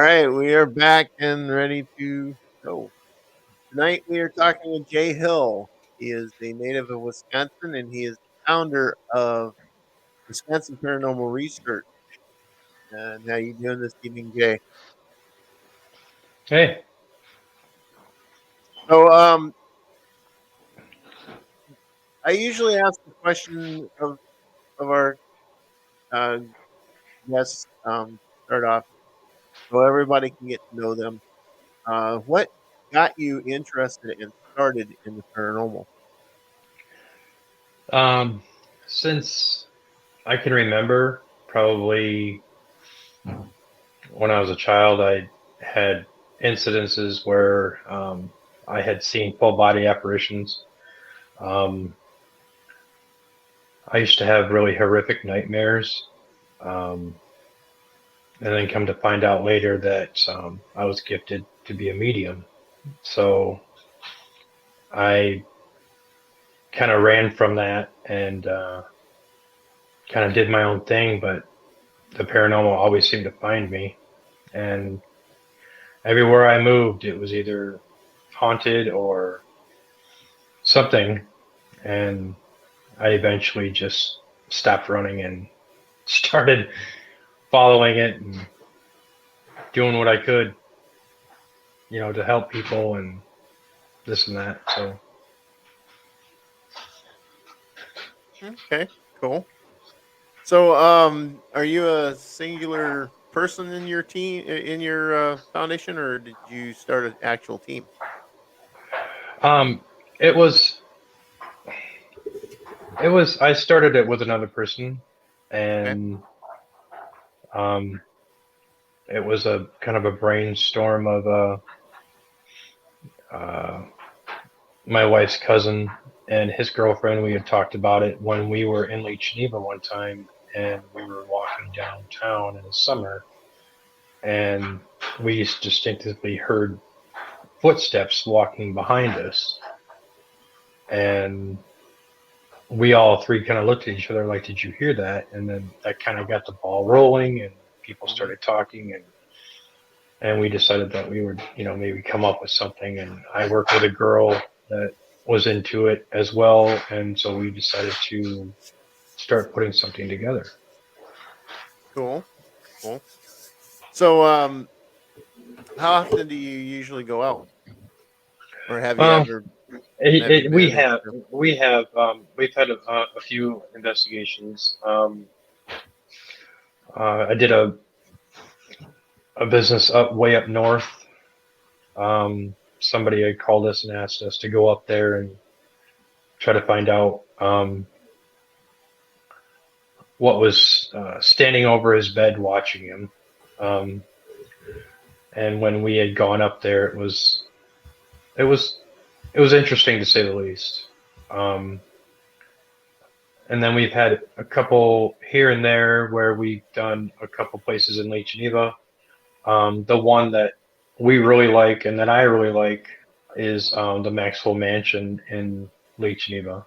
right, we are back and ready to go. Tonight we are talking with Jay Hill. He is a native of Wisconsin and he is the founder of Wisconsin Paranormal Research. And how you doing this evening, Jay? Hey, So, I usually ask the question of our uh, guests. Start off so everybody can get to know them. What got you interested and started in the paranormal? um, since I can remember, probably when I was a child, I had incidences where I had seen full body apparitions. Um, I used to have really horrific nightmares, um, and then come to find out later that I was gifted to be a medium. So I kind of ran from that and kind of did my own thing, but the paranormal always seemed to find me. And everywhere I moved, it was either haunted or something. And I eventually just stopped running and started following it and doing what I could, to help people and this and that. So, Okay, cool. So, are you a singular person in your team in your foundation, or did you start an actual team? um, it was, I started it with another person, Okay, and um, it was a kind of a brainstorm of uh, my wife's cousin and his girlfriend. We had talked about it when we were in Lake Geneva one time, and we were walking downtown in the summer, and we distinctively heard footsteps walking behind us, and we all three kind of looked at each other like, "Did you hear that?" And then that kind of got the ball rolling, and people hmm started talking, and we decided that we would, maybe come up with something. And I worked with a girl that was into it as well, and so we decided to start putting something together. cool, cool. So, how often do you usually go out, or have you Um, ever it, have you it, we been? have we've had a few investigations. I did a business up way up north. Somebody had called us and asked us to go up there and try to find out what was standing over his bed watching him. Um, and when we had gone up there, it was it was interesting to say the least. Um, and then we've had a couple here and there where we've done a couple places in Lake Geneva. The one that we really like and that I really like is the Maxwell Mansion in Lake Geneva.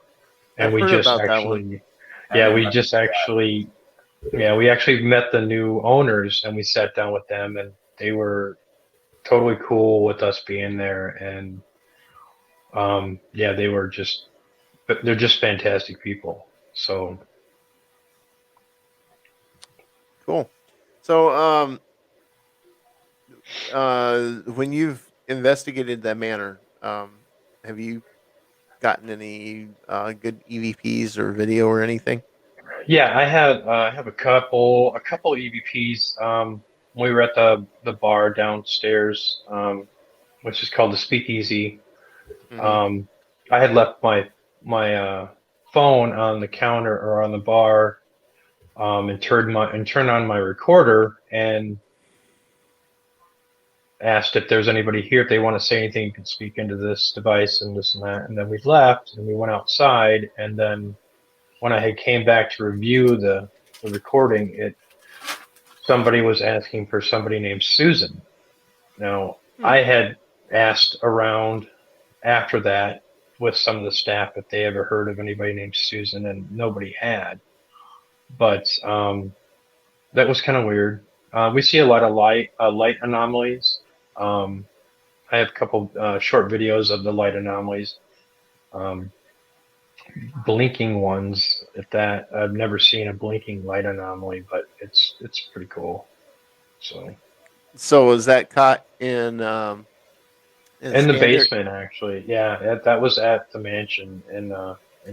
And I've we heard just about that one. actually, yeah, we just actually, yeah, we actually met the new owners and we sat down with them, and they were totally cool with us being there. And yeah, they're just fantastic people. So, Cool. So, when you've investigated that manor, have you gotten any good EVPs or video or anything? yeah, I have a couple EVPs. We were at the bar downstairs, which is called the Speakeasy. hmm Um, I had left my phone on the counter or on the bar, and turned on my recorder and asked if there's anybody here. If they want to say anything, you can speak into this device and this and that. And then we left and we went outside. And then when I had came back to review the recording, it somebody was asking for somebody named Susan. Now Hmm. I had asked around after that with some of the staff if they ever heard of anybody named Susan, and nobody had. But that was kind of weird. We see a lot of light anomalies. I have a couple short videos of the light anomalies, um, blinking ones. If that, I've never seen a blinking light anomaly, but it's pretty cool. So So was that caught in in the standard? basement, actually, yeah, that was at the mansion in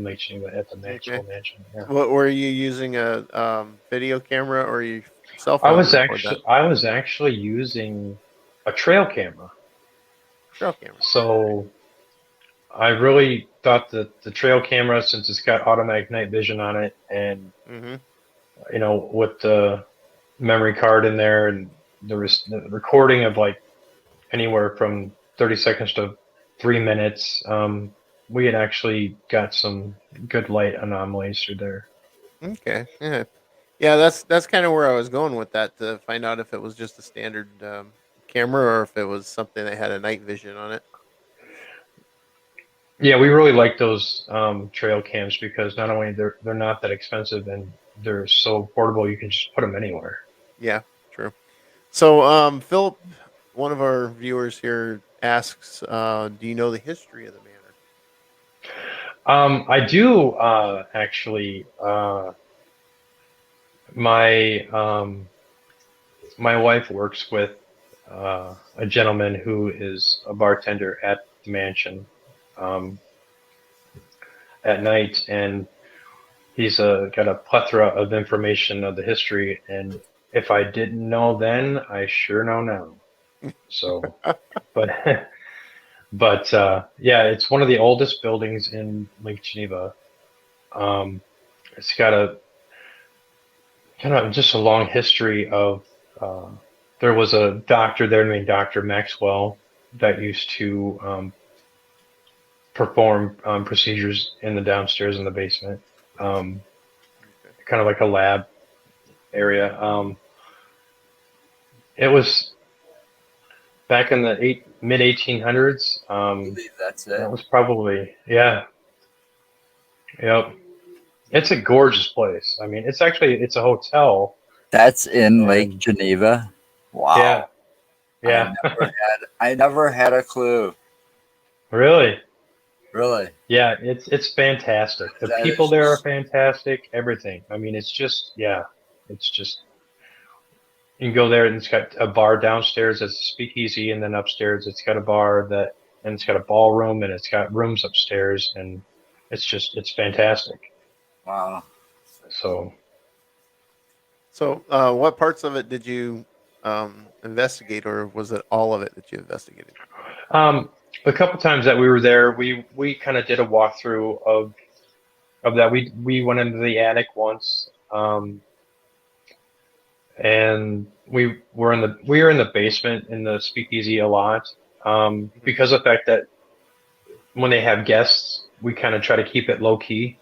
Lake Geneva at the Okay. Maxwell Mansion. Yeah, What were you using, a video camera or your cell phone to record that? I was actually using a trail camera. Trail camera. Okay. So I really thought that the trail camera, since it's got automatic night vision on it, and Mm-hmm. with the memory card in there, and the recording of like anywhere from 30 seconds to 3 minutes, we had actually got some good light anomalies through there. Okay. Yeah. Yeah. That's kind of where I was going with that, to find out if it was just a standard camera or if it was something that had a night vision on it. Yeah, we really like those trail cams because not only they're not that expensive and they're so portable, you can just put them anywhere. Yeah. True. So, Philip, one of our viewers here asks, "Do you know the history of the manor?" I do actually. My my wife works with a gentleman who is a bartender at the mansion um, at night, and he's got a plethora of information of the history. And if I didn't know then, I sure know now. So, but yeah, it's one of the oldest buildings in Lake Geneva. Um, it's got a kind of just a long history of. Uh, there was a doctor there named Dr. Maxwell that used to perform procedures in the downstairs in the basement, um, Okay. kind of like a lab area. It was back in the mid 1800s. I believe that's That it. was probably, yeah, yep. It's a gorgeous place. I mean, it's a hotel, That's in Lake and Geneva. yeah, Wow. yeah, I never had a clue. really, Really. yeah. It's fantastic. The That people is there are just fantastic. Everything. I mean, it's just, yeah, it's just you can go there and it's got a bar downstairs that's a speakeasy, and then upstairs it's got a bar and it's got a ballroom, and it's got rooms upstairs, and it's fantastic. wow. So, So, what parts of it did you investigate, or was it all of it that you investigated? um, a couple times that we were there, we kind of did a walkthrough of that. We went into the attic once, and we were in the basement in the speakeasy a lot, Hmm. because of the fact that when they have guests, we kind of try to keep it low key,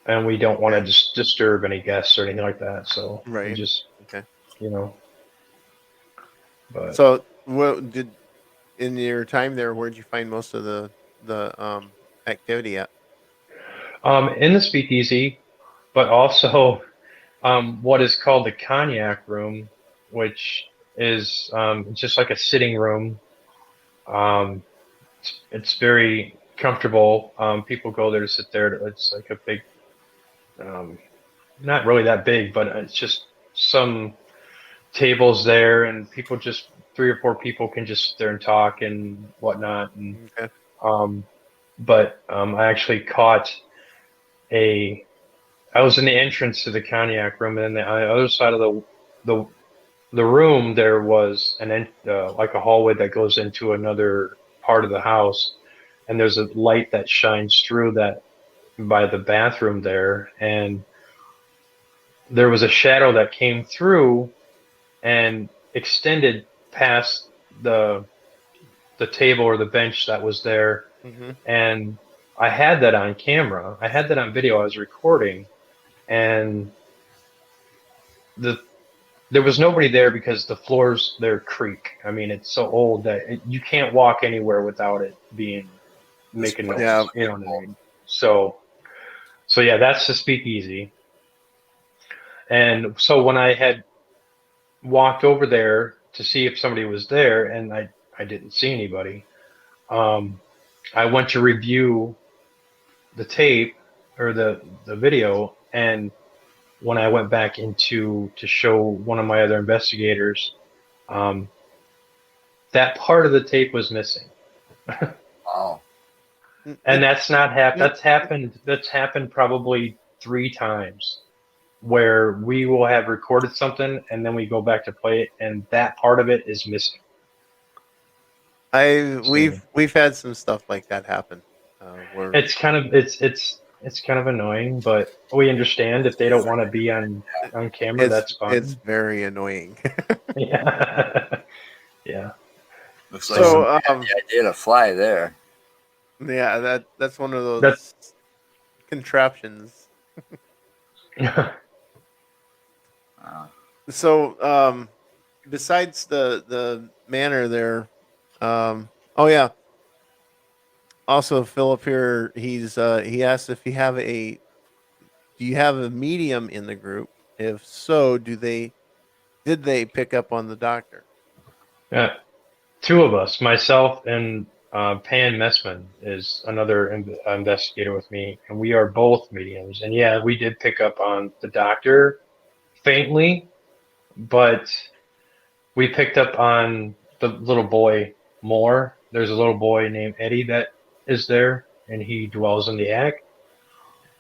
and we don't want to Okay. just disturb any guests or anything like that. So we Right. just, Okay. you know, but So, what did in your time there? Where'd you find most of the activity at? in the speakeasy, but also what is called the cognac room, which is just like a sitting room. Um, it's very comfortable. People go there to sit there. It's like a big, um, not really that big, but it's just some tables there, and people just 3 or 4 people can just sit there and talk and whatnot. And Okay. um, but I actually caught a. I was in the entrance to the cognac room, and then on the other side of the the room there was like a hallway that goes into another part of the house, and there's a light that shines through that by the bathroom there, and there was a shadow that came through and extended past the the table or the bench that was there, Mm-hmm. and I had that on camera. I had that on video. I was recording, and the there was nobody there because the floors there creak. I mean, it's so old that you can't walk anywhere without it being This making place is Yeah. noise. You pretty know what I cool. mean? So yeah, that's the speakeasy. And so when I had walked over there to see if somebody was there, and I didn't see anybody. Um, I went to review the tape or the video, and when I went back into to show one of my other investigators, um, that part of the tape was missing. Wow. And that's not It- that's happened probably 3 times where we will have recorded something and then we go back to play it and that part of it is missing. So we've had some stuff like that happen. Where it's kind of it's kind of annoying, but we understand if they don't want to be on camera, that's it's fine. very annoying. Yeah. Yeah. Looks like So So somebody had the idea to fly there. yeah, that's one of that those contraptions. Wow. So besides the manor there, oh yeah. Also, Philip here, he asked if you have a do you have a medium in the group? If so, did they pick up on the doctor? yeah, two of us, myself and Pan Messman is another investigator with me, and we are both mediums. And yeah, we did pick up on the doctor faintly, but we picked up on the little boy more. There's a little boy named Eddie that is there, and he dwells in the attic.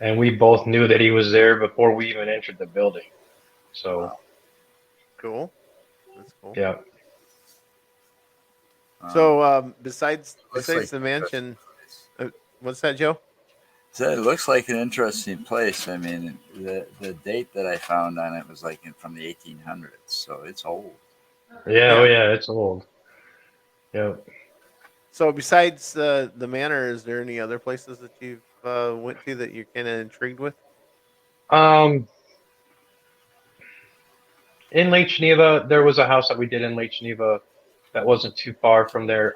And we both knew that he was there before we even entered the building. So Wow. Cool. That's cool. yeah, So Looks besides like the an interesting mansion, place. what's that, Joe? So it looks like an interesting place. I mean, the date that I found on it was like from the 1800s, so it's old. yeah, oh Yeah. yeah, it's old. Yeah. So besides the manor, is there any other places that you've went to that you're kind of intrigued with? Um, in Lake Geneva, there was a house that we did in Lake Geneva that wasn't too far from there.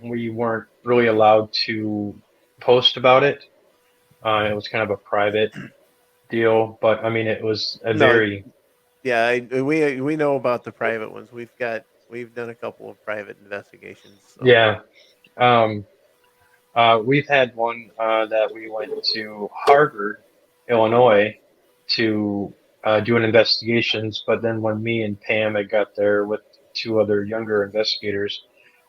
We weren't really allowed to post about it. It was kind of a private deal, but I mean, it was a No, very, yeah, we know about the private ones. We've done a couple of private investigations. So yeah. Um, we've had one that we went to Harvard, Illinois, to do an investigations, but then when me and Pam had got there with two other younger investigators,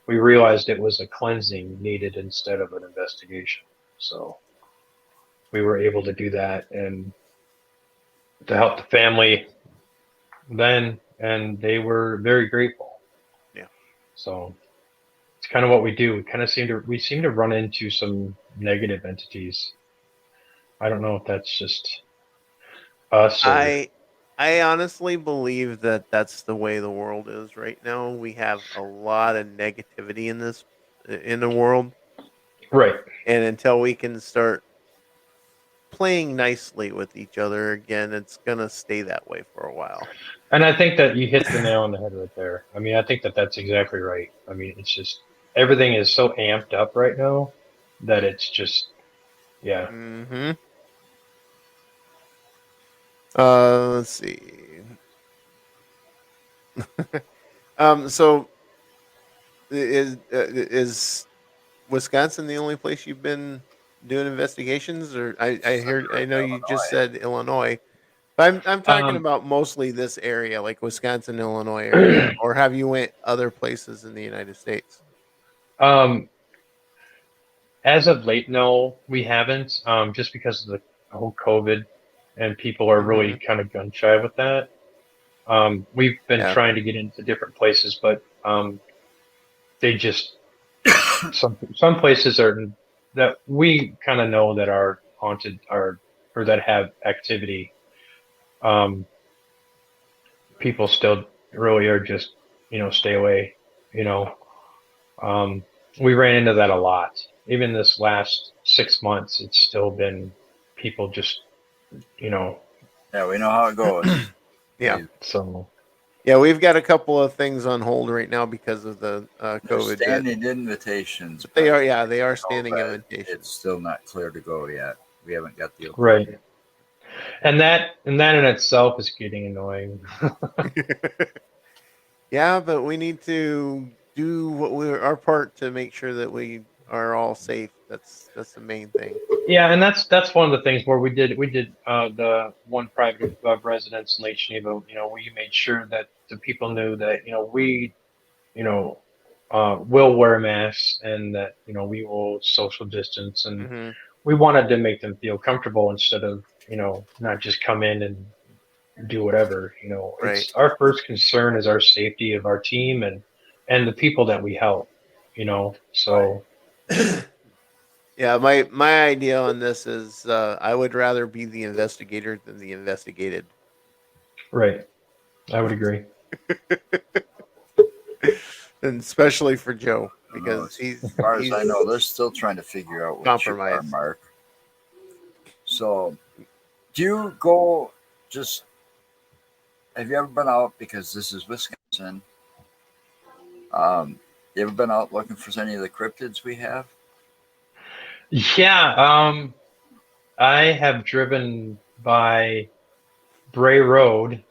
we realized it was a cleansing needed instead of an investigation. So we were able to do that and to help the family then, and they were very grateful. yeah, So it's kind of what we do. We seem to run into some negative entities. I don't know if that's just us or I I honestly believe that that's the way the world is right now. We have a lot of negativity in the world, right. and until we can start playing nicely with each other again, it's gonna stay that way for a while. And I think that you hit the nail on the head right there. I mean, I think that that's exactly right. I mean, it's just everything is so amped up right now that it's just yeah. Hmm. Let's see. So is Wisconsin the only place you've been doing investigations, or I know you just Illinois. said Illinois, but I'm talking Um, about mostly this area, like Wisconsin, Illinois area, or have you went other places in the United States? um, as of late, no, we haven't. Just because of the whole COVID, and people are Hmm. really kind of gun shy with that. We've been Yeah. trying to get into different places, but they just some places are that we kind of know that are haunted are or that have activity. Um, people still really are just stay away. You know, um, we ran into that a lot. Even this last 6 months, it's still been people just you know. Yeah, we know how it goes. Yeah. So Yeah, we've got a couple of things on hold right now because of the There's COVID, but standing invitations, they but are, yeah, they are you know standing that invitations. it's still not clear to go yet. We haven't got the okay. right, and that in itself is getting annoying. Yeah, but we need to do our part to make sure that we are all safe. That's the main thing. Yeah, and that's one of the things where we did the one private residence in Lake Geneva. We made sure that the people knew that we you know will wear masks and that we will social distance, and Hmm. we wanted to make them feel comfortable instead of not just come in and do whatever. Right. It's our first concern is our safety of our team and the people that we help. So Yeah, my idea on this is I would rather be the investigator than the investigated, right, I would agree. and especially for Joe I don't know. because As far as I know, he's they're still trying to figure out what you are, compromised. Mark. So, do you go just? Have you ever been out? Because this is Wisconsin. You ever been out looking for any of the cryptids we have? Yeah, I have driven by Bray Road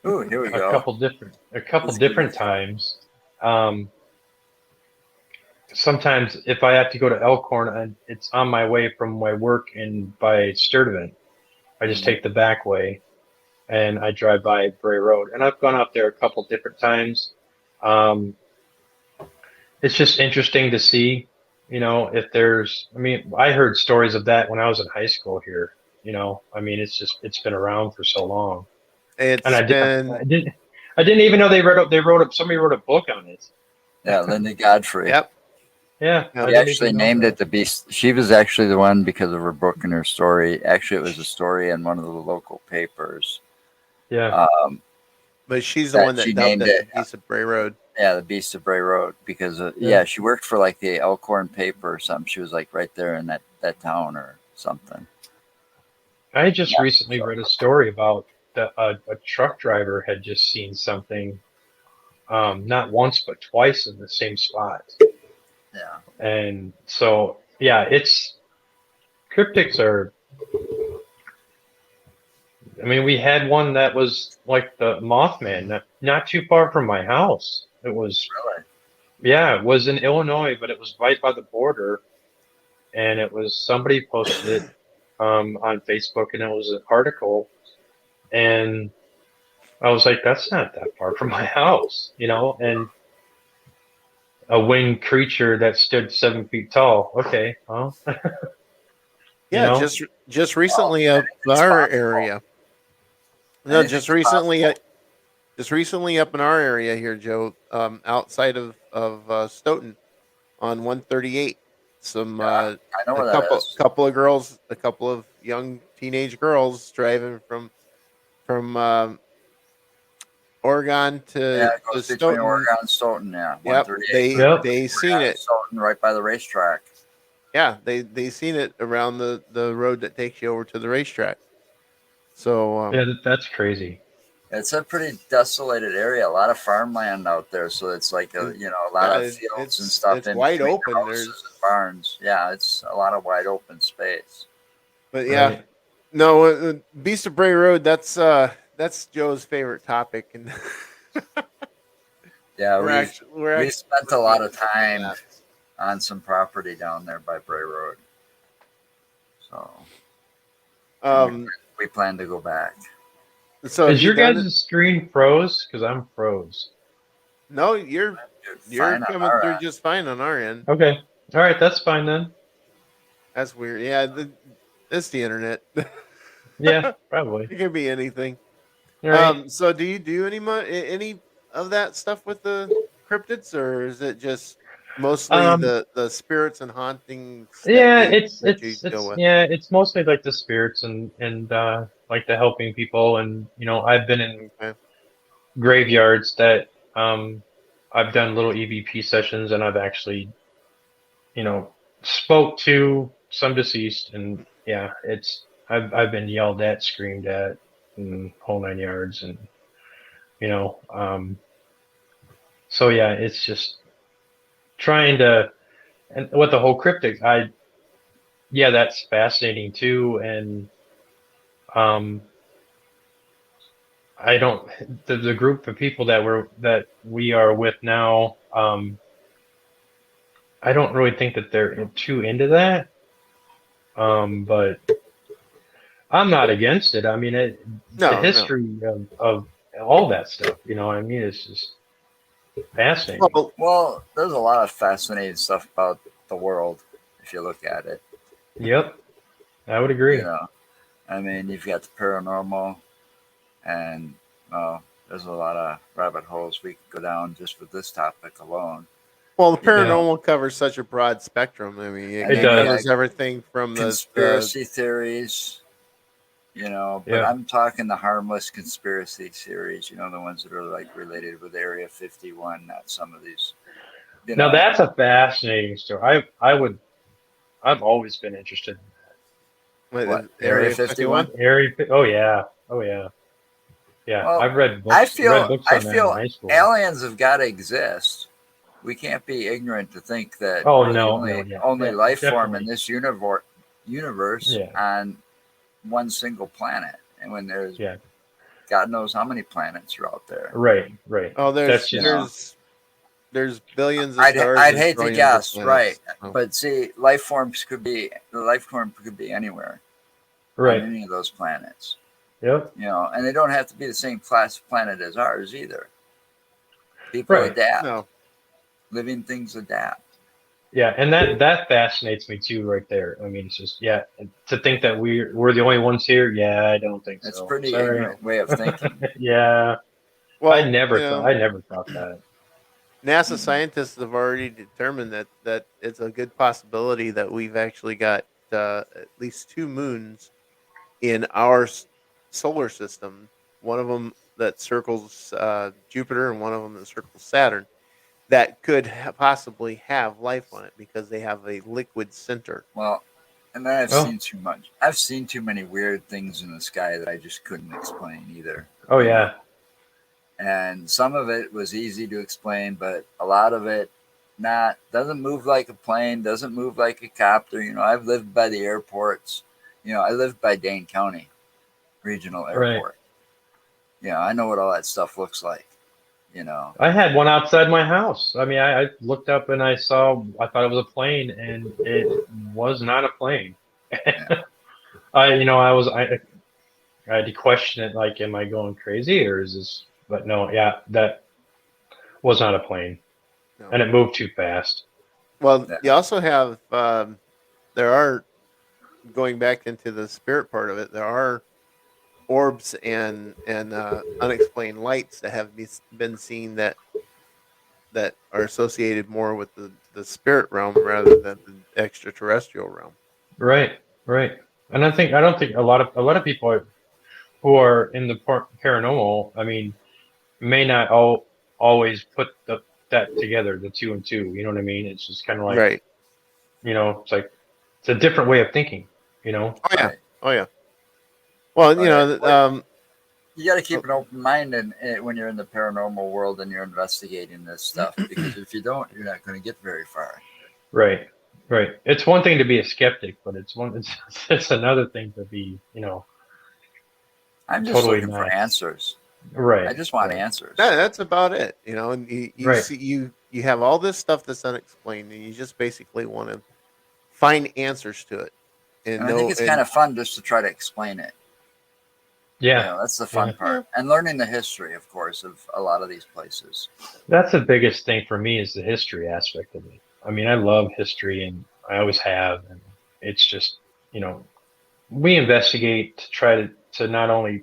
Oh, here we a go. couple different a couple Let's give you. different times. Um, Sometimes if I have to go to Elkhorn, it's on my way from my work and by Sturtevant. I just Mhm. take the back way and I drive by Bray Road. And I've gone out there a couple different times. Um, it's just interesting to see, if there's, I mean, I heard stories of that when I was in high school here. I mean, it's been around for so long. And It's been I didn't even know somebody wrote a book on it. Yeah, Linda Godfrey. yep. Yeah, I She Yep. didn't actually even know named that. it the Beast. She was actually the one because of her book and her story. Actually, it was a story in one of the local papers. Yeah. Um, But she's the that one she that dubbed named it the it. Beast of Bray Road. Yeah, the Beast of Bray Road because Yeah. yeah, she worked for like the Elkhorn paper or something. She was like right there in that town or something. I just Yeah, recently so read a story about a truck driver had just seen something, not once but twice in the same spot. yeah, And so, yeah, cryptics are, I mean, we had one that was like the Mothman, not too far from my house. really. Yeah, it was in Illinois, but it was right by the border. And it was somebody posted it, on Facebook, and it was an article. And I was like, that's not that far from my house, and a winged creature that stood 7 feet tall. Okay, well, you Yeah, know, just Well, recently up it's our possible. area. No, Anything's possible. just recently up in our area here, Joe. Outside of Stoughton on 138. Some Yeah, I know a where that is. couple of girls, a couple of young teenage girls driving from Oregon Yeah, it to goes between Stoughton. Oregon and Stoughton. Yeah, Yep, 138. yep, they seen Oregon and it. Stoughton, right by the racetrack. Yeah, they seen it around the road that takes you over to the racetrack. So yeah, that's crazy. It's a pretty desolated area. A lot of farmland out there, so it's like and a lot yeah, of fields and stuff it's in wide between open. houses and There's barns. Yeah, it's a lot of wide open space. but yeah, Right. no, Beast of Bray Road. That's Joe's favorite topic, and Yeah, we're we actually spent a looking lot of into some of time that. on some property down there by Bray Road, so and Um, we plan to go back. so have Is you your done it? guys' screen froze? Because I'm froze. No, You're you're fine on coming our through end. just fine on our end. Okay. All right, that's fine then. That's weird. Yeah, it's the internet. Yeah, probably. It could be anything. All right. So do you do any of that stuff with the cryptids, or is it just mostly Um, the spirits and hauntings yeah, that you deal with? it's mostly like the spirits and like the helping people, and I've been in Okay. graveyards that I've done little EVP sessions, and I've actually you know spoke to some deceased, and yeah, I've been yelled at, screamed at, and whole 9 yards, and you know um, so yeah, it's just trying to, and with the whole cryptic, yeah, that's fascinating too, and um, I don't the group of people that we are with now. I don't really think that they're too into that. But I'm not against it. I mean, the No, no. history of all that stuff. You know what I mean? It's just fascinating. Well, Well, there's a lot of fascinating stuff about the world if you look at it. Yep, I would You agree. know, I mean, you've got the paranormal, and there's a lot of rabbit holes we could go down just with this topic alone. well, the You Yeah, know, paranormal covers such a broad spectrum. I mean, and it it then you does. got covers everything from the conspiracy theories. But Yeah. I'm talking the harmless conspiracy theories. The ones that are like related with Area 51, not some of these. You Now know, that's a fascinating story. I've always been interested what what is Area Area 51? 51. in Harry. Oh yeah, oh yeah, yeah. Well, I've read I read feel books I on that in feel high school. aliens have got to exist. We can't be ignorant to think that Oh we're the no, no, only yeah, only life form in definitely. this universe Yeah, on one single planet, and when there's yeah. God knows how many planets are out there. Right, right. Oh, That's You know, there's billions of I'd stars I'd and hate to trillions of guess, right? planets. So, But see, life form could be anywhere on right. any of those planets. Yep. And they don't have to be the same class of planet as ours either. People Right. adapt. no, Living things adapt. Yeah, and that fascinates me too, right there. I mean, it's just yeah, to think that we're the only ones here. Yeah, I don't think It's a so. pretty Sorry. ignorant way of thinking. Yeah, well, I never thought that. NASA Mm-mm. scientists have already determined that it's a good possibility that we've actually got at least two moons in our solar system. One of them that circles Jupiter, and one of them that circles Saturn. That could possibly have life on it because they have a liquid center. Well, and then I've Oh, seen too much. I've seen too many weird things in the sky that I just couldn't explain either. oh You know, yeah, and some of it was easy to explain, but a lot of it not doesn't move like a plane, doesn't move like a copter. I've lived by the airports. I lived by Dane County Regional right. Airport. I know what all that stuff looks like. You know, I had one outside my house. I mean, I looked up and I saw. I thought it was a plane, and it was not a plane. yeah. I had to question it. Like, am I going crazy, or is this? But no, yeah, that was not a plane, No. and it moved too fast. Well, Yeah. you also have there are going back into the spirit part of it. There are orbs and unexplained lights that have been seen that are associated more with the spirit realm rather than the extraterrestrial realm. Right, right. And I don't think a lot of people who are in the paranormal. I mean, may not always put that together, the two and two. You know what I mean? It's just kind of like Right. it's like it's a different way of thinking. You know? Oh yeah. Right. Oh yeah. Well, Right. Well, you got to oh, keep an open mind when you're in the paranormal world and you're investigating this stuff, because if you don't, you're not going to get very far. Right, right. It's one thing to be a skeptic, but it's another thing to be I'm just totally looking for not. answers. I Right, just want right, answers. that's about it. And you right. see you have all this stuff that's unexplained, and you just basically want to find answers to it and And I think know it's kind and of fun just to try to explain it. Yeah, That's the yeah. fun yeah. part. And learning the history, of course, of a lot of these places. That's the biggest thing for me is the history aspect of it. I mean, I love history, and I always have, and it's just you know we investigate to try to not only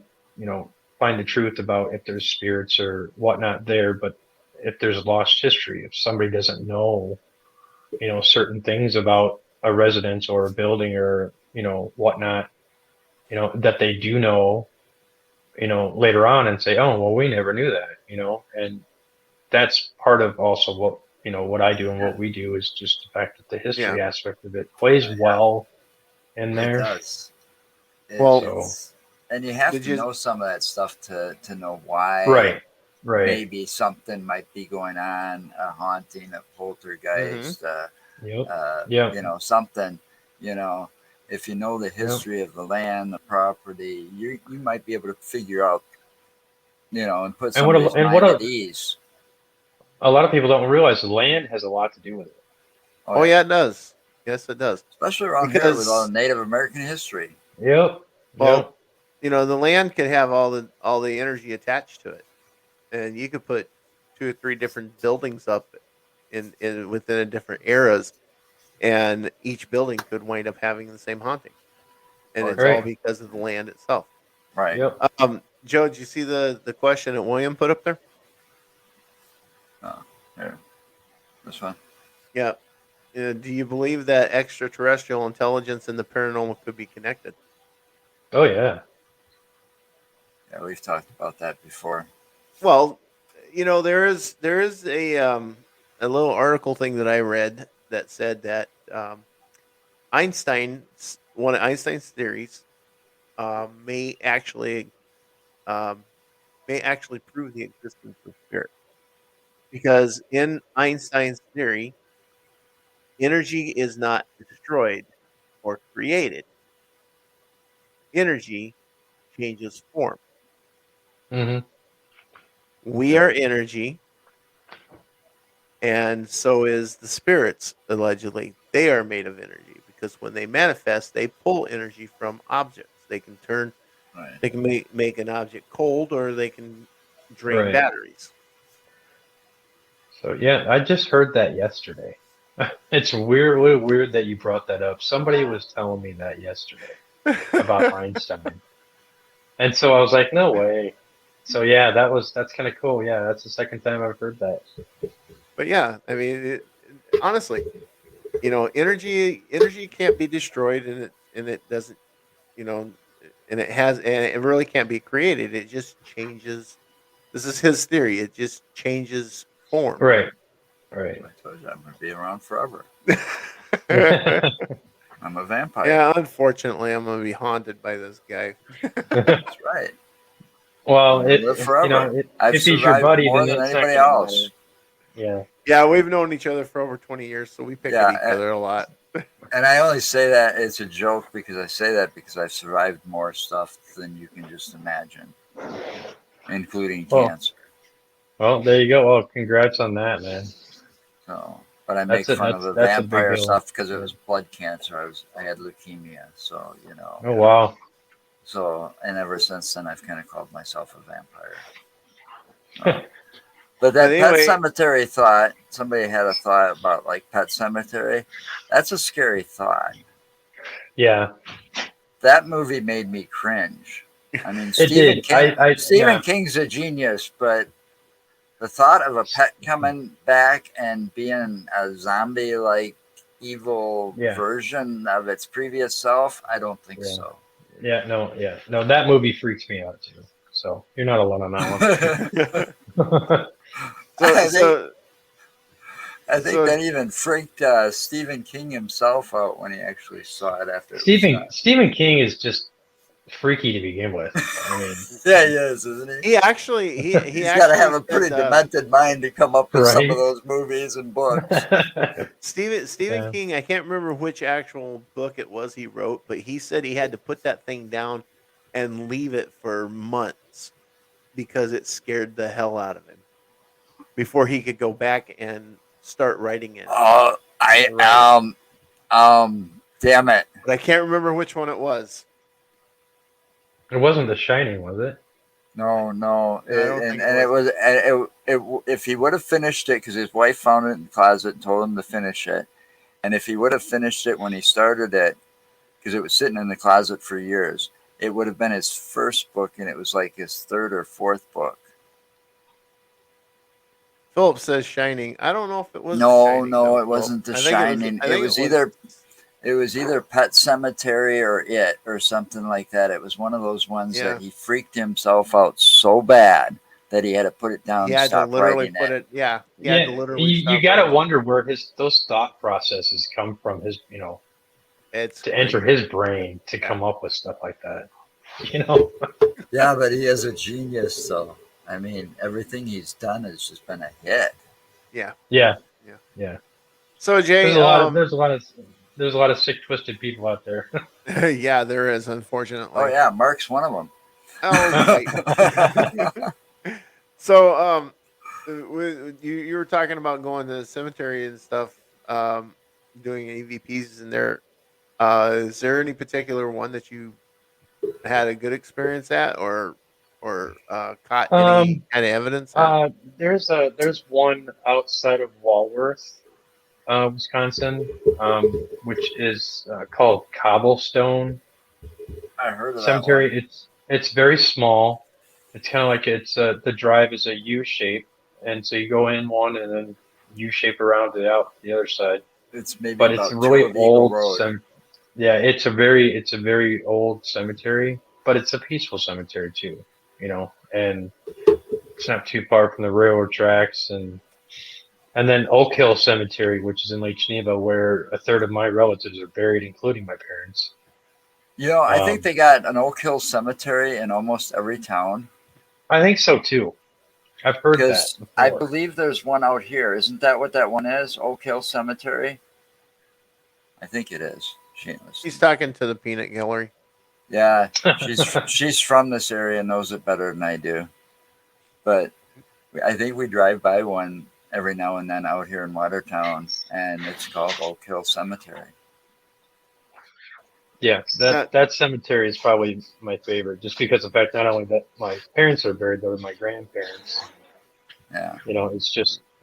find the truth about if there's spirits or whatnot there, but if there's lost history, if somebody doesn't know certain things about a residence or a building or whatnot, that they do know later on and say, oh well, we never knew that, and that's part of also what I do and Yeah, what we do is just the fact that the Yeah. history aspect of it plays yeah, well in it there. does. Well, So And you have did to you? know some of that stuff to know why right, right, maybe something might be going on, a haunting, a Hmm. poltergeist, yep, yep, something. You know, if you know the yep, history of the land, the property, you might be able to figure out and put And what somebody's and what mind at ease. a lot of people don't realize, the land has a lot to do with it. Oh yeah, it does. Yes, it does. Especially around here with all the Because Native American history. Yep. well, Yep. the land can have all the energy attached to it, and you could put two or three different buildings up in within a different eras, and each building could wind up having the same haunting, and Oh, it's all Right. because of the land itself. right. Yep. Joe, did you see the question that William put up there? Oh, here. This one. Yeah. Do you believe that extraterrestrial intelligence and the paranormal could be connected? Oh yeah. Yeah, we've talked about that before. Well, there is a little article thing that I read that said that one of Einstein's theories um, may actually um, may actually prove the existence of spirit, because in Einstein's theory, energy is not destroyed or created. Energy changes form. Hmm. We Yep. are energy, and so is the spirits. Allegedly, they are made of energy because when they manifest, they pull energy from objects. Right. They can make an object cold, or they can drain Right. batteries. So yeah, I just heard that yesterday. It's really weird that you brought that up. Somebody was telling me that yesterday about Einstein. And so I was like, no way. So yeah, that's kind of cool. Yeah, that's the second time I've heard that. But yeah, I mean, honestly, energy can't be destroyed, and it doesn't, you know, and it really can't be created. It just changes. This is his theory. It just changes form. Right. Right. I told you I'm going to be around forever. Yeah, I'm a vampire. unfortunately, I'm gonna be haunted by this guy. That's right. I'm Well, going to live forever. I've if he's your survived buddy, more then than it's not anybody going to matter. else. Yeah. Yeah, we've known each other for over 20 years, so we pick at Yeah, each other a lot. and I only say that it's a joke because I say that because I've survived more stuff than you can just imagine, including Well, cancer. there you go. Well, congrats on that, man. So, but I That's make a fun of the that's a big vampire deal. stuff because it was blood cancer. I had leukemia, so Oh wow. So, and ever since then, I've kind of called myself a vampire. But But that Pet anyway, Cemetery thought, somebody had a thought about like Pet Cemetery. That's a scary thought. Yeah, That movie made me cringe. I mean, it did. Stephen Yeah, King's a genius, but the thought of a pet coming back and being a zombie like evil yeah, version of its previous self, I don't think yeah, so. yeah. No, that movie freaks me out too. So you're not alone on that one. so I think so I think so that even freaked Stephen King himself out when he actually saw it after it was done. Stephen King is just freaky to begin with. I mean, Yeah, he is, isn't he? he actually he He's got to have actually a said pretty demented mind to come up with some of right? those movies and books. Stephen Yeah. King. I can't remember which actual book it was he wrote, but he said he had to put that thing down and leave it for months because it scared the hell out of him before he could go back and start writing it. Oh, Right. damn it. But I can't remember which one it was. It wasn't The Shining, was it? No, no, No, I don't and think and it it was. was if he would have finished it because his wife found it in the closet and told him to finish it, and if he would have finished it when he started it because it was sitting in the closet for years, it would have been his first book and it was like his third or fourth book. Philip says Shining. I don't know if it was The No, Shining no, though, it Philip. wasn't The I think it was. Shining. I think it was. It was either Pet Cemetery or It or something like that. It was one of those ones Yeah. that he freaked himself out so bad that he had to put it down He and had to stop literally writing put it. it. Yeah, he had Yeah, to literally you stop got to writing. wonder where those thought processes come from. It's To enter crazy. his brain to Yeah. come up with stuff like that. You know. Yeah, but he is a genius, though. I mean, everything he's done has just been a hit. Yeah. Yeah, Yeah. yeah. So Jay, There's a lot of sick, twisted people out there. yeah, there is Oh unfortunately. yeah, Mark's one of them. Okay. So, you were talking about going to the cemetery and stuff, doing EVPs in there. Is there any particular one that you had a good experience at, or caught any Um, kind of evidence at? uh, there's one outside of Walworth, Wisconsin, which is called Cobblestone I heard of that one. Cemetery. It's very small. It's kind of like the drive is a U shape, and so you go in one and then U shape around to out the other side. It's maybe But it's a about two really of Eagle old Road. yeah, it's a very old cemetery, but it's a peaceful cemetery too, and it's not too far from the railroad tracks and then Oak Hill Cemetery, which is in Lake Geneva, where a third of my relatives are buried, including my parents. I think Um, they got an Oak Hill Cemetery in almost every town I think so too. I've heard that because I before. believe there's one out here. Isn't that what that one is? Oak Hill Cemetery? I think it is. She ain't He's listening. talking to the peanut gallery. Yeah, she's from this area and knows it better than I do. But I think we drive by one every now and then out here in Watertown, and it's called Oak Hill Cemetery. Yeah, that Uh, that cemetery is probably my favorite, just because of the fact not only that my parents are buried, there were my grandparents. Yeah,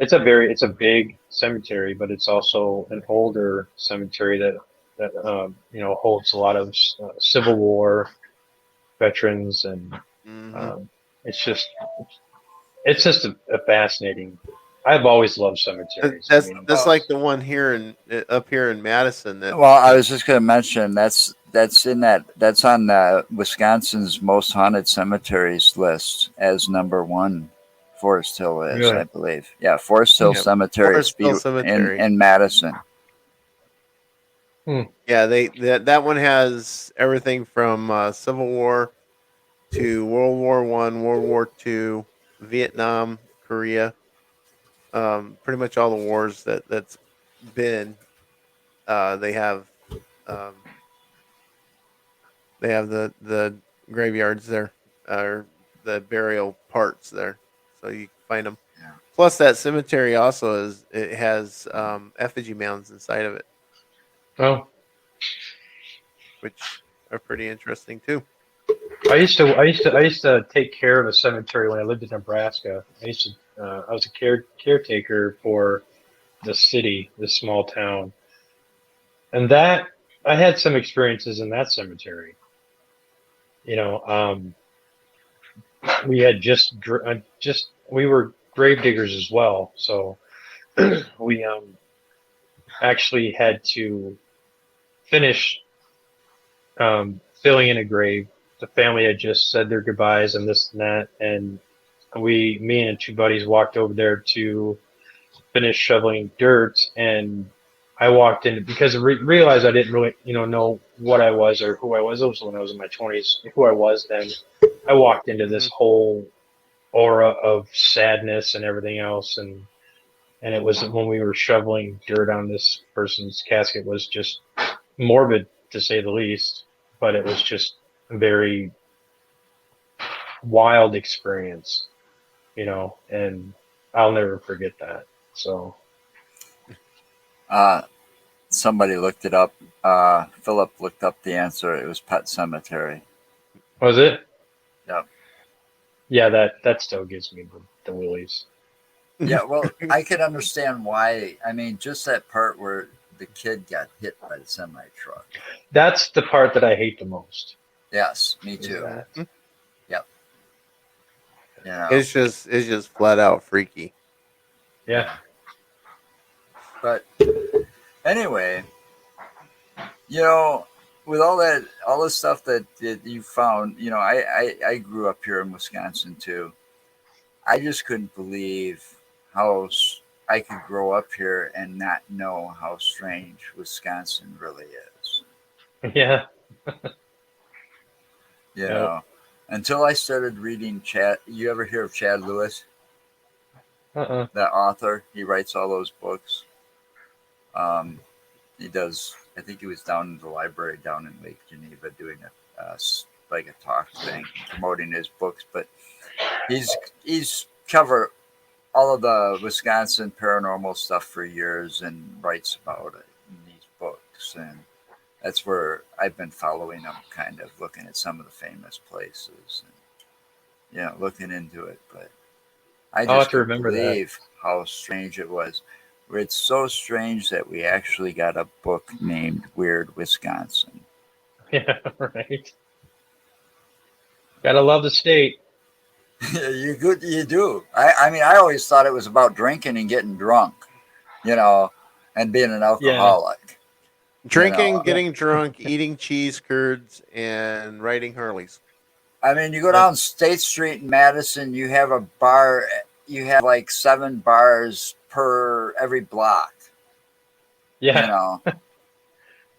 It's a big cemetery, but it's also an older cemetery that holds a lot of Civil War veterans, and mhm. um, it's just it's just a fascinating. I've always loved cemeteries. I mean, That's like the one here in up here in Madison. well, I That was just going to mention that's on Wisconsin's most haunted cemeteries list as number one. Forest Hill is, I really, believe. Yeah, Forest Hill yeah, Cemetery Forest Speed Hill in Cemetery. Madison. hmm, Yeah, that one has everything from Civil War to World War I, World War II, Vietnam, Korea. Pretty much all the wars that's been. They have um, the graveyards there, or the burial parts there, so you can find them. Yeah. Plus, that cemetery also it has effigy mounds inside of it, oh, which are pretty interesting too. I used to take care of a cemetery when I lived in Nebraska. I was a caretaker for the city, this small town, and that I had some experiences in that cemetery. You know, we had we were grave diggers as well, so we actually had to finish filling in a grave. The family had just said their goodbyes and this and that, and me and two buddies walked over there to finish shoveling dirt, and I walked in because I realized I didn't really, know what I was or who I was. It was when I was in my 20s, who I was then. I walked into this Hmm. whole aura of sadness and everything else, and it was when we were shoveling dirt on this person's casket was just morbid to say the least, but it was just a very wild experience, and I'll never forget that. So, Uh, Somebody looked it up. Philip looked up the answer. It was Pet Cemetery. was it? Yep. Yeah, that still gives me the willies. Yeah, well, I could understand why. I mean, just that part where the kid got hit by the semi truck. That's the part that I hate the most. Yes, me Is too. that? Yep. You know, It's just flat out freaky. Yeah. yeah. But anyway, you know, with all the stuff that you found, I grew up here in Wisconsin too. I just couldn't believe how I could grow up here and not know how strange Wisconsin really is. Yeah. You Yep. know, until I started reading Chad. You ever hear of Chad Lewis, Uh-uh. that author? He writes all those books. Um, he does. I think he was down in the library down in Lake Geneva doing like a talk thing promoting his books. But he's cover all of the Wisconsin paranormal stuff for years and writes about it in these books. And that's where I've been following him, kind of looking at some of the famous places and, looking into it. But I I'll have just to couldn't remember that. believe how strange it was. It's so strange that we actually got a book named Weird Wisconsin. Yeah, right. Gotta love the state. You do. I mean, I always thought it was about drinking and getting drunk, and being an Yeah. alcoholic. Drinking, Yeah. getting drunk, eating cheese curds, and riding Harleys. I mean, you go That, down State Street in Madison, you have a bar, you have like 7 bars per every block, yeah.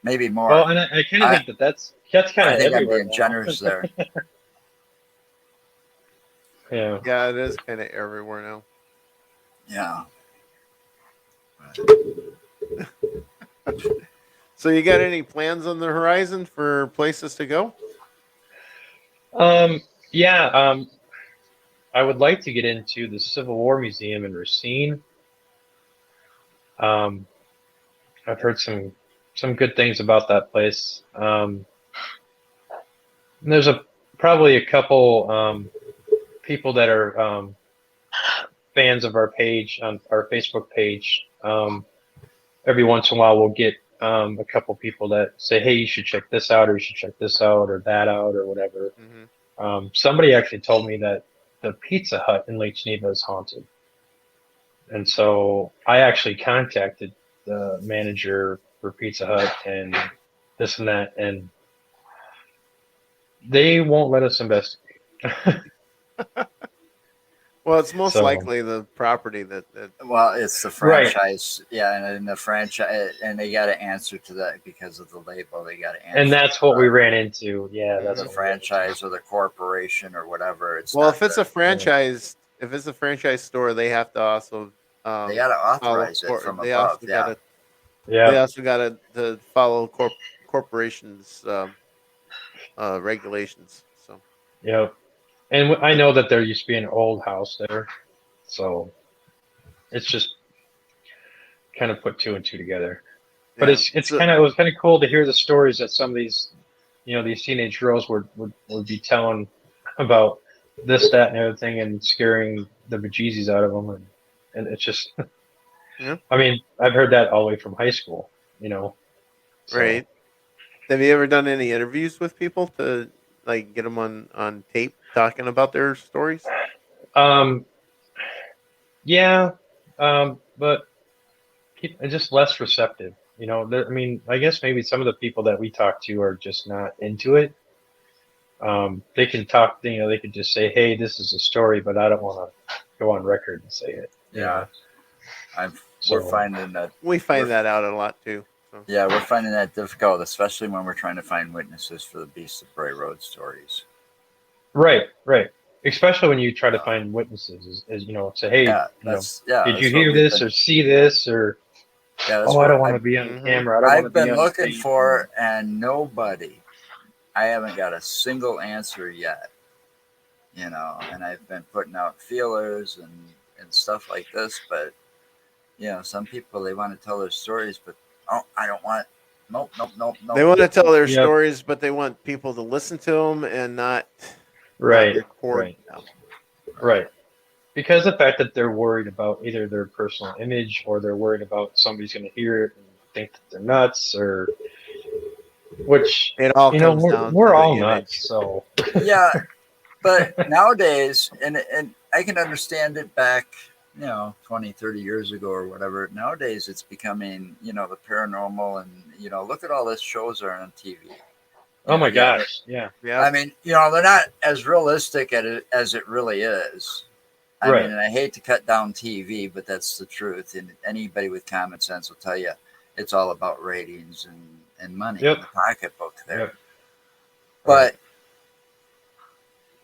maybe more. Well, and I kind of I, think that's kind I of think I'm everywhere being now. generous there. Yeah. Yeah, it is kind of everywhere now. Yeah. So, you got any plans on the horizon for places to go? Yeah. I would like to get into the Civil War Museum in Racine. Um, I've heard some good things about that place. And there's probably a couple people that are fans of our page on our Facebook page. Every once in a while, we'll get a couple people that say, "Hey, you should check this out, or you should check this out, or that out, or whatever." Mm-hmm. Somebody actually told me that the Pizza Hut in Lake Geneva is haunted, and so I actually contacted the manager for Pizza Hut and this and that, and they won't let us investigate. Well, it's most So, likely the property that Well, it's the right. franchise, yeah, and the franchise, and they got to answer to that because of the label. They got to And answer that's to what we ran into. Yeah, the that's what we ran into. franchise or the corporation or whatever. It's well, not the. Yeah. if it's a franchise store, they have to also They got to follow. authorize it from They above. also got Yeah, to Yeah. to follow corporations regulations. So Yep. And I know that there used to be an old house there, so it's just kind of put two and two together. But yeah, it's kind of it was kind of cool to hear the stories that some of these these teenage girls would be telling about this, that, and the other thing, and scaring the bejesus out of them, and it's just yeah, I mean I've heard that all the way from high school, so right. Have you ever done any interviews with people to like get them on tape talking about their stories? um yeah, but just less receptive. I mean, I guess maybe some of the people that we talk to are just not into it. They can talk, they could just say, "Hey, this is a story," but I don't want to go on record and say it. yeah. We're So finding that. We We're, find that out a lot too. So yeah, we're finding that difficult, especially when we're trying to find witnesses for the Beasts of Bray Road stories. right, right. Especially when you try to Uh, find witnesses, say, "Hey, did you that's what hear we've this been. or see this?" Or, Yeah, that's "Oh, I what don't want to be on hmm camera. I don't want to I've be been on the looking thing." for, and nobody. I haven't got a single answer yet. And I've been putting out feelers and stuff like this, but some people they want to tell their stories, but I don't want. Nope, nope, nope, they nope. want to tell their Yep. stories, but they want people to listen to them and not Right. record Right. them. Right. Because the fact that they're worried about either their personal image or they're worried about somebody's going to hear it and think that they're nuts, or which It all comes down to we're the all nuts. image. So Yeah, but nowadays, and I can understand it back, 20, 30 years ago or whatever. Nowadays, it's becoming, the paranormal, and look at all these shows are on TV. oh my Yeah, gosh, yeah, I Yes. mean, they're not as realistic as it really is. I mean, right, and I hate to cut down TV, but that's the truth. And anybody with common sense will tell you it's all about ratings and money in yep, the pocketbook there. yep, right, But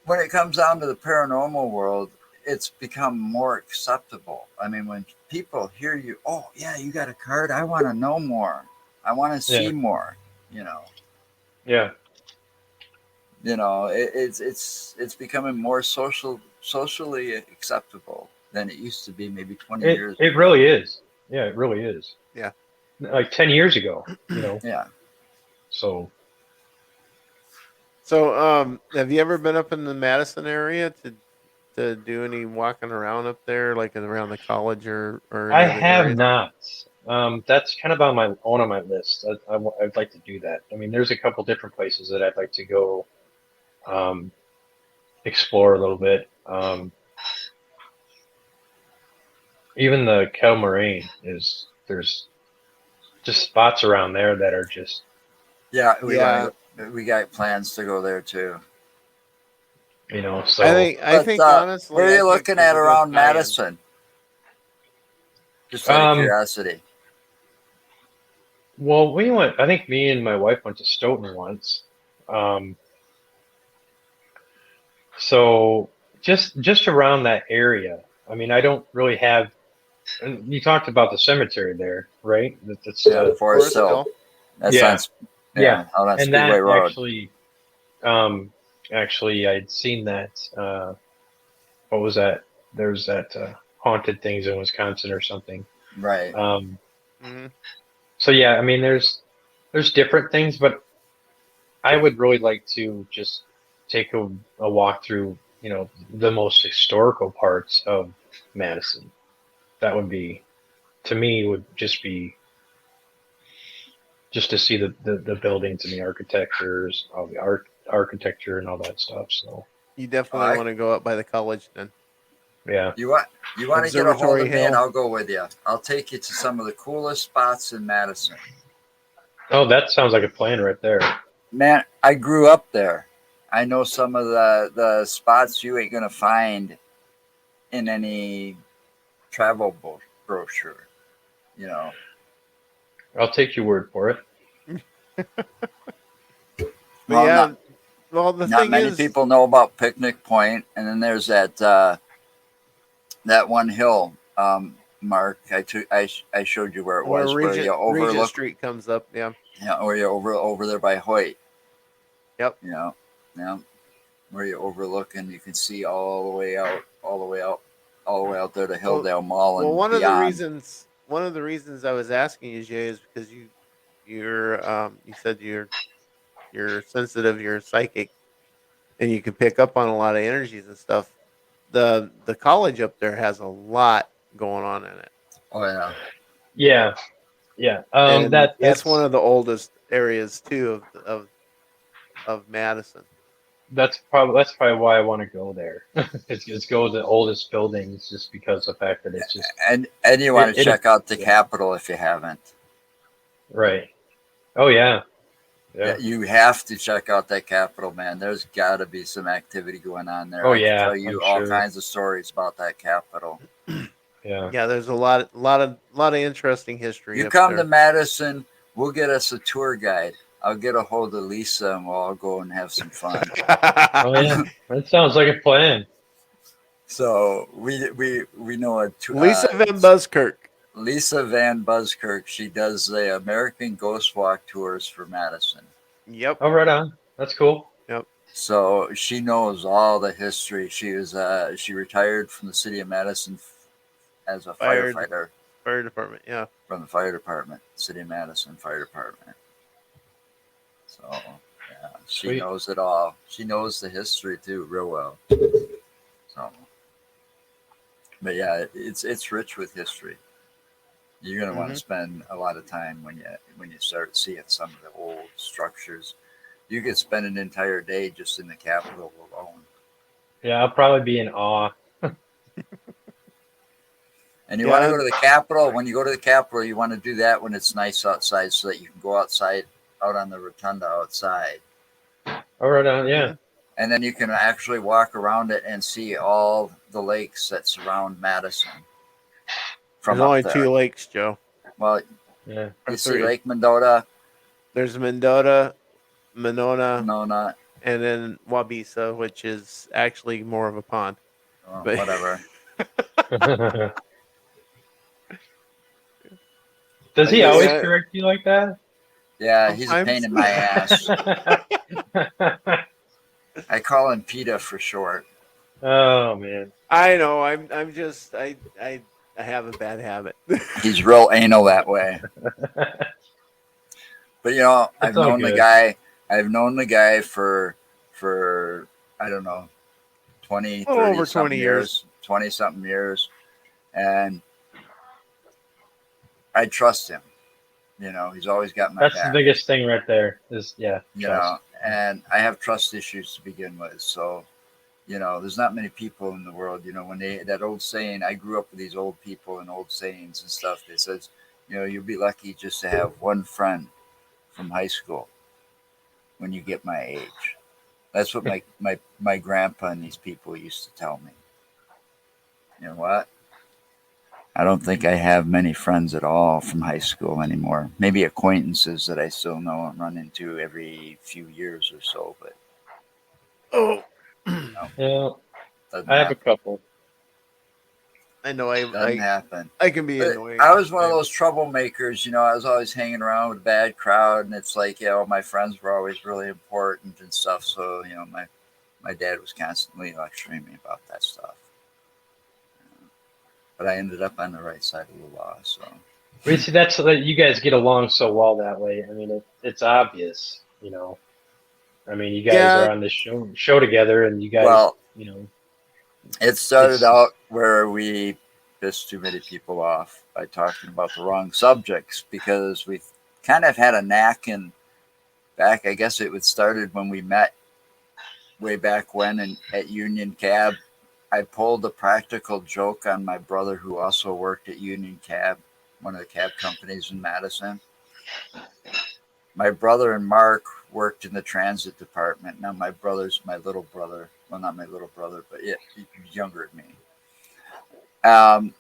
when it comes down to the paranormal world, it's become more acceptable. I mean, when people hear you, oh, yeah, you got a card, I want to know more. I want to yeah, see more, you know. yeah. it's becoming more socially acceptable than it used to be maybe 20 It years it ago. really is. Yeah, it really is. Yeah. Like 10 years ago, Yeah. So So, have you ever been up in the Madison area to do any walking around up there, like around the college or I any other have areas? not. That's kind of on my list. I'd like to do that. I mean, there's a couple different places that I'd like to go um, explore a little bit. Even the Kettle Moraine is there's just spots around there that are just Yeah, Yeah, we got plans to go there too. so. I But think where honestly, are I you think looking there's at a good around tie-in. Madison? Just out of Um, curiosity. well, we went. I think me and my wife went to Stoughton once. Um, so just around that area. I mean, I don't really have. And you talked about the cemetery there, right? That's Yeah, the Forest Forest Hill. Hill. That's on, yeah, yeah, yeah, out on and Speedway that Road. um, actually, I'd seen that. What was that? There's that haunted things in Wisconsin or something. Right. Um, Hmm. so yeah, I mean, there's different things, but I would really like to just take a walk through, the most historical parts of Madison. That would be, to me, would just be just to see the buildings and the architectures, all the architecture and all that stuff. So You All definitely right. want to go up by the college then. yeah. You want you want to get a hold Observatory of me and Hill. I'll go with you. I'll take you to some of the coolest spots in Madison. Oh, that sounds like a plan right there. Man, I grew up there. I know some of the spots you ain't gonna find in any travel brochure. You know, I'll take your word for it. But well, yeah, well the not thing many is, people know about Picnic Point, and then there's that one hill. Mark, I showed you where it where was, where you Regent overlook, Street comes up. Yeah. where you over there by Hoyt. Yep. You know, yeah, where you overlook and you can see all the way out, all the way out, all the way out there to Well, Hilldale Mall well, and beyond. one of the reasons I was asking you, Jay, is because you said you're sensitive, you're psychic, and you can pick up on a lot of energies and stuff. The college up there has a lot going on in it, Oh yeah, Yeah, yeah. and it's one That's of the oldest areas too of Madison. that's probably why I want to go there. It's go to the oldest buildings just because of the fact that it's just and you want to it check out the yeah, Capitol if you haven't. right. Oh yeah, Yeah, yeah. you have to check out that Capitol, man. There's got to be some activity going on there. Oh I could yeah, tell I'm you all sure. kinds of stories about that Capitol. Yeah. Yeah, there's lot of interesting history You up come to there. Madison, we'll get us a tour guide. I'll get a hold of Lisa and we'll all go and have some fun. Oh yeah. That sounds like a plan. So we know Lisa Van Buskirk. Lisa Van Buskirk. She does the American Ghost Walk tours for Madison. Yep. Oh, right on. That's cool. Yep. So she knows all the history. She retired from the city of Madison as a Fired firefighter fire department. Yeah. from the fire department, City of Madison Fire Department. So yeah, she Sweet. knows it all. She knows the history too, real well. So, but yeah, it's rich with history. You're gonna want Hmm. to spend a lot of time when you start seeing some of the old structures. You could spend an entire day just in the Capitol alone. Yeah, I'll probably be in awe. And you want to Yeah. go to the Capitol. When you go to the Capitol, you want to do that when it's nice outside, so that you can go outside, out on the rotunda outside, Oh, right on. Yeah. Mhm. and then you can actually walk around it and see all the lakes that surround Madison There's from up only there. two lakes, Joe. Well, Yeah. Or you see three. Lake Mendota, There's Mendota, Monona, Nona, and then Wabisa, which is actually more of a pond. But whatever. Does But he yes, always yeah, correct you like that? yeah, he's a pain sometimes. in my ass. I call him PETA for short. Oh man. I know. I'm just. I have a bad habit. He's real anal that way. But It's all good. I've known the guy for I don't know, 20, A little 30 over 20 something years. years, 20 something years, and I trust him. He's always got my That's the back. biggest thing right there. Is trust. And I have trust issues to begin with. So, there's not many people in the world, when that old saying, I grew up with these old people and old sayings and stuff that says, you'll be lucky just to have one friend from high school when you get my age. That's what my grandpa and these people used to tell me. You know what? I don't think I have many friends at all from high school anymore. Maybe acquaintances that I still know and run into every few years or so, but Oh, Yeah, doesn't I have a happen. couple. I know. Doesn't happen. I can be But annoying. I was one of those troublemakers. I was always hanging around with a bad crowd, and it's like, my friends were always really important and stuff. So, my dad was constantly lecturing me about that stuff. But I ended up on the right side of the law. So, But you see, that's that you guys get along so well that way. I mean, it's obvious. I mean, you guys Yeah. are on this show together, and you guys, well, it started it's out where we pissed too many people off by talking about the wrong subjects because we kind of had a knack in back. I guess it was started when we met way back when at Union Cab. I pulled a practical joke on my brother who also worked at Union Cab, one of the cab companies in Madison. My brother and Mark worked in the transit department. Now my brother's my little brother. Well, not my little brother, but yeah, he's younger than me.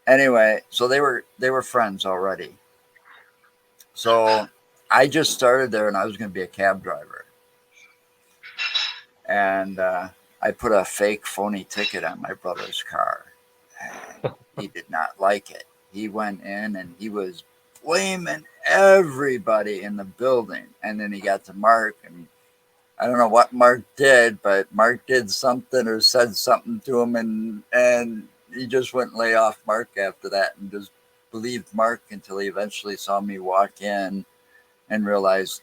Anyway, so they were friends already. So I just started there, and I was going to be a cab driver, and I put a fake phony ticket on my brother's car, and he did not like it. He went in and he was blaming everybody in the building, and then he got to Mark, and I don't know what Mark did, but Mark did something or said something to him, and he just wouldn't lay off Mark after that, and just believed Mark until he eventually saw me walk in and realized,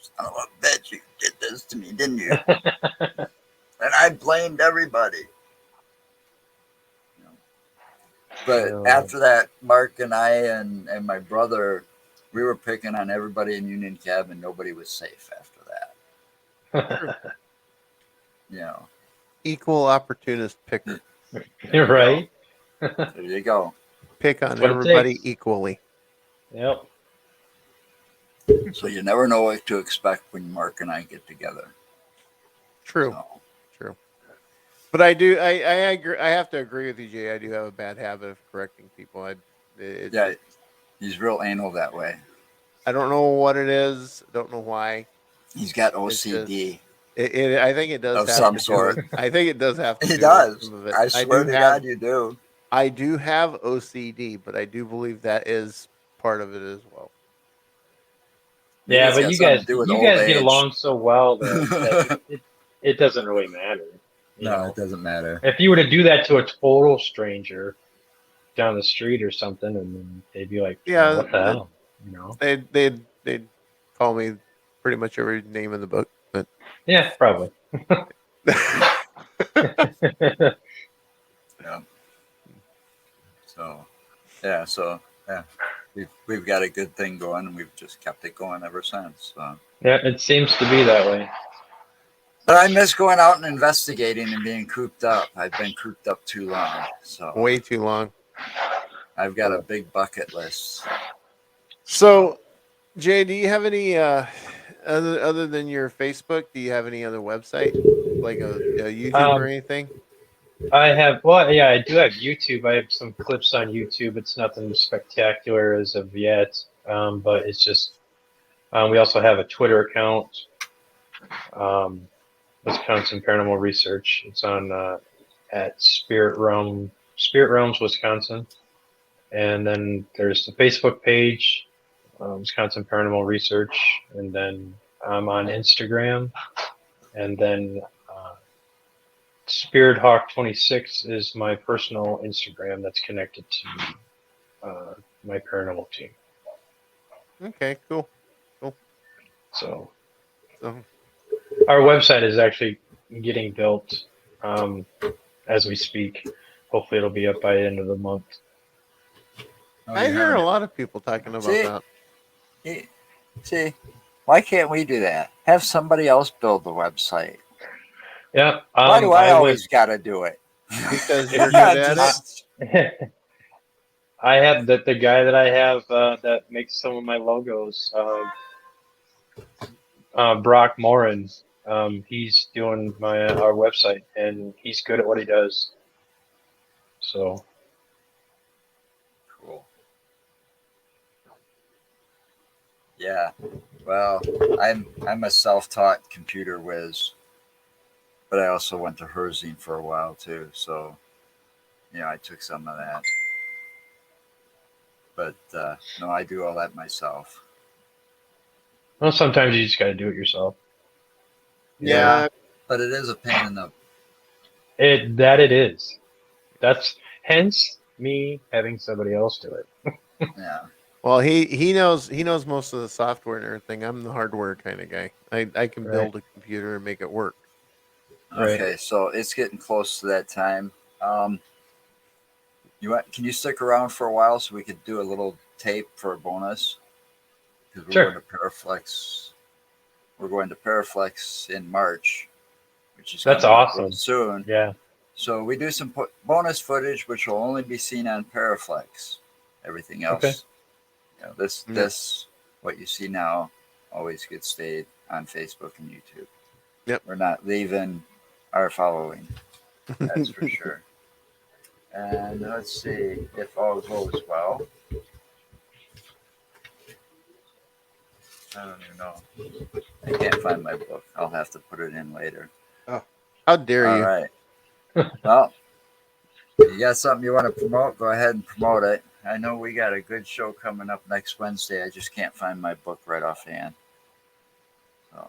son of a bitch, you did this to me, didn't you? And I blamed everybody. But after that, Mark and I and my brother, we were picking on everybody in Union Cab, and nobody was safe after that. Equal opportunist picker. You're right. There you go. Pick on That's what it everybody takes. equally. Yep. So you never know what to expect when Mark and I get together. True. So, True. But I do. I agree. I have to agree with you, Jay. I do have a bad habit of correcting people. he's real anal that way. I don't know what it is. Don't know why. He's got It's just, OCD I think it does of have some to sort. do with. I think it does have to He do with does. some of it. I swear to God, you do. I do have OCD, but I do believe that is part of it as well. Maybe Yeah, it's but got you something guys to do with you old guys get age. along so well that it doesn't really matter. No, it doesn't matter. If you were to do that to a total stranger down the street or something, and then they'd be like, Yeah, what the hell? they'd call me pretty much every name in the book, but Yeah, probably. Yeah. So we've got a good thing going, and we've just kept it going ever since. So. Yeah, it seems to be that way. But I miss going out and investigating and being cooped up. I've been cooped up too long, so way too long. I've got a big bucket list. So, Jay, do you have any other than your Facebook? Do you have any other website like a YouTube or anything? I have, well, yeah, I do have YouTube. I have some clips on YouTube. It's nothing spectacular as of yet, but it's just, we also have a Twitter account, Wisconsin Paranormal Research. It's on at Spirit Realms, Wisconsin. And then there's the Facebook page, Wisconsin Paranormal Research. And then I'm on Instagram. And then SpiritHawk26 is my personal Instagram that's connected to my paranormal team. Okay, cool. So So our website is actually getting built as we speak. Hopefully, it'll be up by the end of the month. Oh, I you're hear having a it. lot of people talking about See, that. see, why can't we do that? Have somebody else build the website. Yeah, Why do I I went. always got to do it? Because you're good at it. Just I have the guy that I have that makes some of my logos, Brock Morin. He's doing our website, and he's good at what he does. So cool. Yeah. Well, I'm a self-taught computer whiz, but I also went to Herzing for a while too. So I took some of that. But no, I do all that myself. well, sometimes you just got to do it yourself. Yeah. But it is a pain in the. It is. That's hence me having somebody else do it. Yeah. Well, he knows most of the software and everything. I'm the hardware kind of guy. I can Right. build a computer and make it work. Right. Okay, so it's getting close to that time. Can you stick around for a while so we could do a little tape for a bonus? Because we're going Sure. to Paraflex. We're going to Paraflex in March, which is That's coming up real awesome. soon. Yeah. So we do some bonus footage, which will only be seen on Paraflex. Everything Okay. else, this what you see now, always gets stayed on Facebook and YouTube. Yep. We're not leaving our following. That's for sure. And let's see if all goes well. I don't even know. I can't find my book. I'll have to put it in later. Oh, how dare All you? right. Well, you got something you want to promote? Go ahead and promote it. I know we got a good show coming up next Wednesday. I just can't find my book right offhand. So,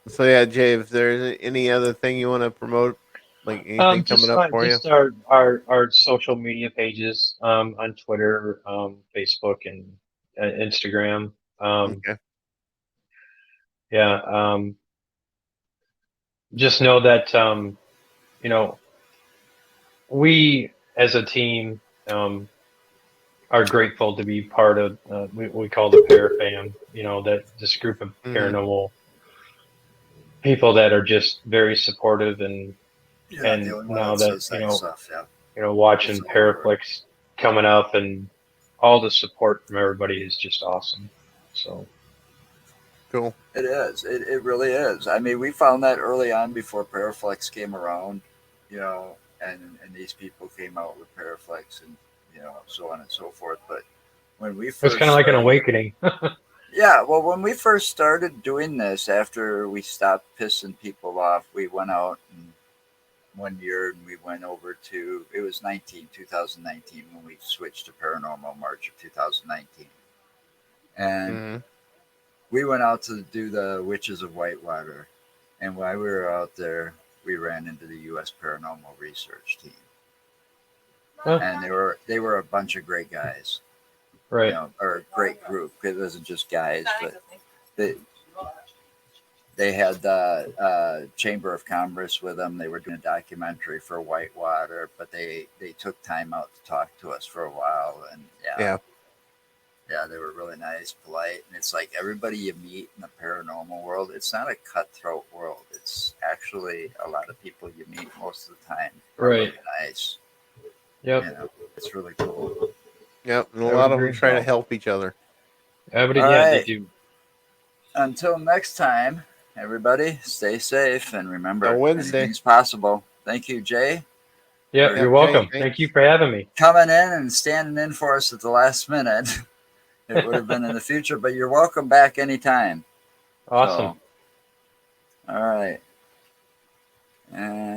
So yeah, Jay, if there's any other thing you want to promote, like anything coming up for you? Just our social media pages on Twitter, Facebook, and Instagram. Okay. Yeah. Just know that you know we as a team are grateful to be part of we call the Parafam. That this group of Hmm. paranormal people that are just very supportive, and you're not the and only one now that that says that stuff. Yeah. It's watching all over. Paraflix coming up, and all the support from everybody is just awesome. So Cool. It is. It really is. I mean, we found that early on before Paraflex came around, and these people came out with Paraflex and, so on and so forth. But when we it's kind first of like an started, awakening. yeah, well, when we first started doing this, after we stopped pissing people off, we went out and 1 year and we went over to, it was 2019 when we switched to Paranormal March of 2019. And Hmm. we went out to do the Witches of Whitewater, and while we were out there, we ran into the U.S. Paranormal Research Team, Huh, and they were a bunch of great guys, right. or a great group. It wasn't just guys, but they they had the Chamber of Commerce with them. They were doing a documentary for Whitewater, but they took time out to talk to us for a while, and Yeah. yeah, they were really nice, polite, and it's like everybody you meet in the paranormal world. It's not a cutthroat world. It's actually a lot of people you meet most of the time are Right. really nice. Yep. It's really cool. Yep. And a I would lot of them agree. try to So, help each other. all Yeah, they right. do. Until next time, everybody, stay safe and Till remember, Wednesday. anything's possible. Thank you, Jay, Yep. for You're Yep, Jay. welcome. Thank you Thanks. for having me. coming in and standing in for us at the last minute. It would have been in the future, but you're welcome back anytime. Awesome. So, all right. And